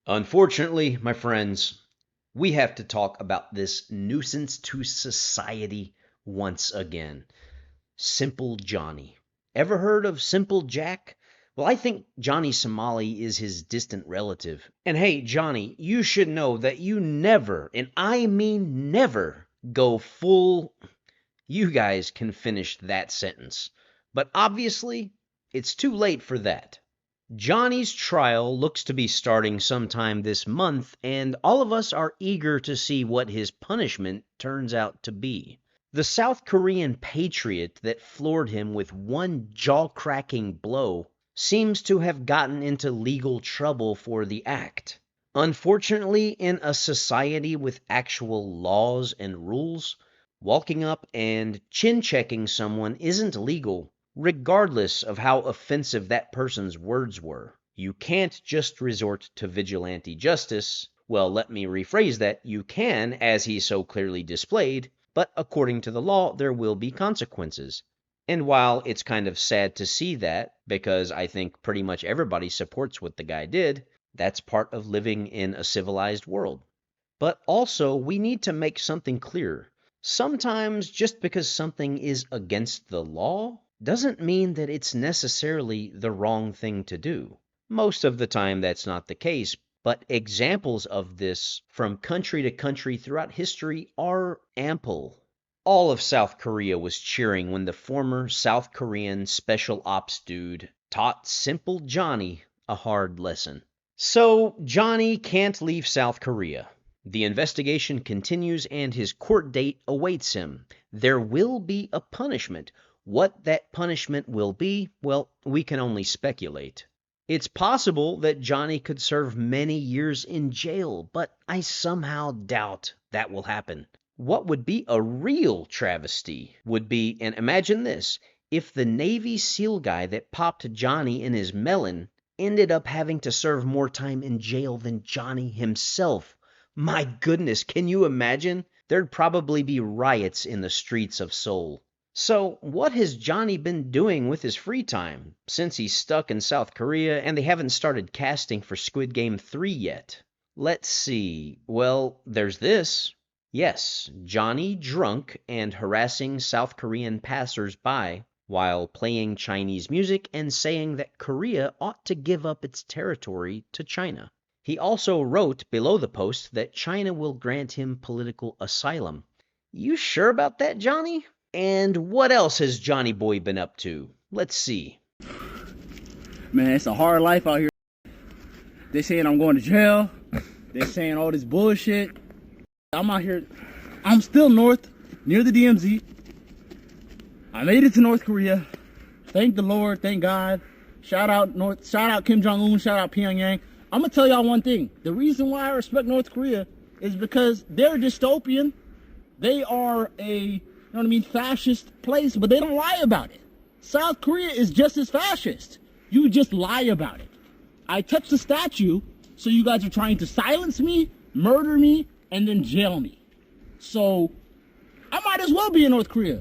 Unfortunately, my friends, we have to talk about this nuisance to society once again. Simple Johnny. Ever heard of Simple Jack? Well, I think Johnny Somali is his distant relative. And hey, Johnny, you should know that you never, and I mean never, go full. You guys can finish that sentence. But obviously, it's too late for that. Johnny's trial looks to be starting sometime this month, and all of us are eager to see what his punishment turns out to be. The South Korean patriot that floored him with one jaw-cracking blow seems to have gotten into legal trouble for the act. Unfortunately, in a society with actual laws and rules, walking up and chin-checking someone isn't legal, regardless of how offensive that person's words were. You can't just resort to vigilante justice. Well, let me rephrase that. You can, as he so clearly displayed, but according to the law, there will be consequences. And while it's kind of sad to see that, because I think pretty much everybody supports what the guy did, that's part of living in a civilized world. But also, we need to make something clear. Sometimes just because something is against the law doesn't mean that it's necessarily the wrong thing to do. Most of the time that's not the case, but examples of this from country to country throughout history are ample. All of South Korea was cheering when the former South Korean special ops dude taught Simple Johnny a hard lesson. So Johnny can't leave South Korea. The investigation continues and his court date awaits him. There will be a punishment. What that punishment will be, well, we can only speculate. It's possible that Johnny could serve many years in jail, but I somehow doubt that will happen. What would be a real travesty would be, and imagine this, if the Navy SEAL guy that popped Johnny in his melon ended up having to serve more time in jail than Johnny himself. My goodness, can you imagine? There'd probably be riots in the streets of Seoul. So, what has Johnny been doing with his free time since he's stuck in South Korea and they haven't started casting for Squid Game 3 yet? Let's see. Well, there's this. Yes, Johnny drunk and harassing South Korean passers-by while playing Chinese music and saying that Korea ought to give up its territory to China. He also wrote below the post that China will grant him political asylum. You sure about that, Johnny? And what else has Johnny Boy been up to? Let's see. Man, it's a hard life out here. They saying I'm going to jail. They saying all this bullshit. I'm out here. I'm still north, near the DMZ. I made it to North Korea. Thank the Lord, thank God. Shout out Kim Jong-un, shout out Pyongyang. I'm gonna tell y'all one thing. The reason why I respect North Korea is because they're dystopian. They are a, fascist place, but they don't lie about it. South Korea is just as fascist. You just lie about it. I touched the statue, so you guys are trying to silence me, murder me, and then jail me. So, I might as well be in North Korea.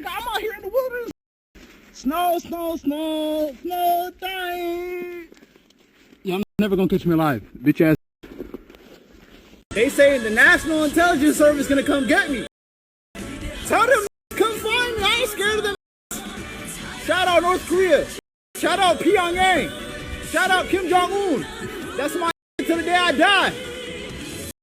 I'm out here in the wilderness. Snow time. Y'all never gonna catch me alive, bitch ass. They say the National Intelligence Service gonna come get me. Tell them come find me. I ain't scared of them. Shout out North Korea. Shout out Pyongyang. Shout out Kim Jong-un. That's my till the day I die.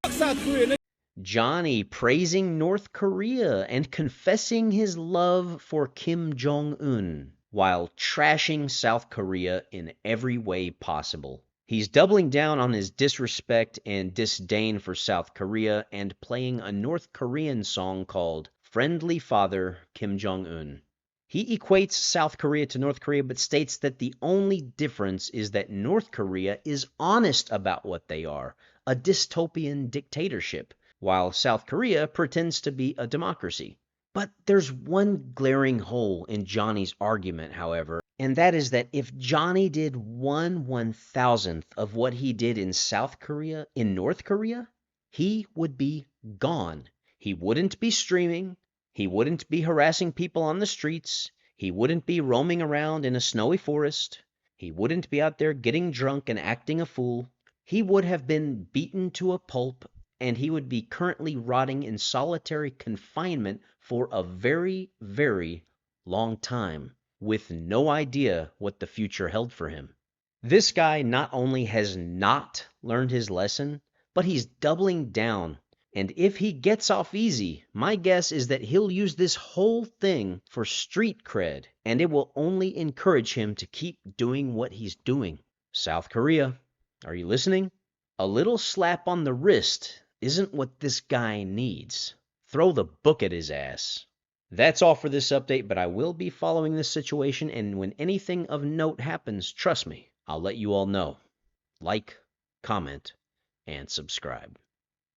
Fuck South Korea, nigga. Johnny praising North Korea and confessing his love for Kim Jong-un while trashing South Korea in every way possible. He's doubling down on his disrespect and disdain for South Korea and playing a North Korean song called Friendly Father Kim Jong-un. He equates South Korea to North Korea but states that the only difference is that North Korea is honest about what they are, a dystopian dictatorship, while South Korea pretends to be a democracy. But there's one glaring hole in Johnny's argument, however, and that is that if Johnny did 1/1000th of what he did in South Korea in North Korea, he would be gone. He wouldn't be streaming. He wouldn't be harassing people on the streets. He wouldn't be roaming around in a snowy forest. He wouldn't be out there getting drunk and acting a fool. he would have been beaten to a pulp, and he would be currently rotting in solitary confinement for a very, very long time, with no idea what the future held for him. This guy not only has not learned his lesson, but he's doubling down. And if he gets off easy, my guess is that he'll use this whole thing for street cred, and it will only encourage him to keep doing what he's doing. South Korea, are you listening? A little slap on the wrist isn't what this guy needs. Throw the book at his ass. That's all for this update, but I will be following this situation, and when anything of note happens, trust me, I'll let you all know. Like, comment, and subscribe.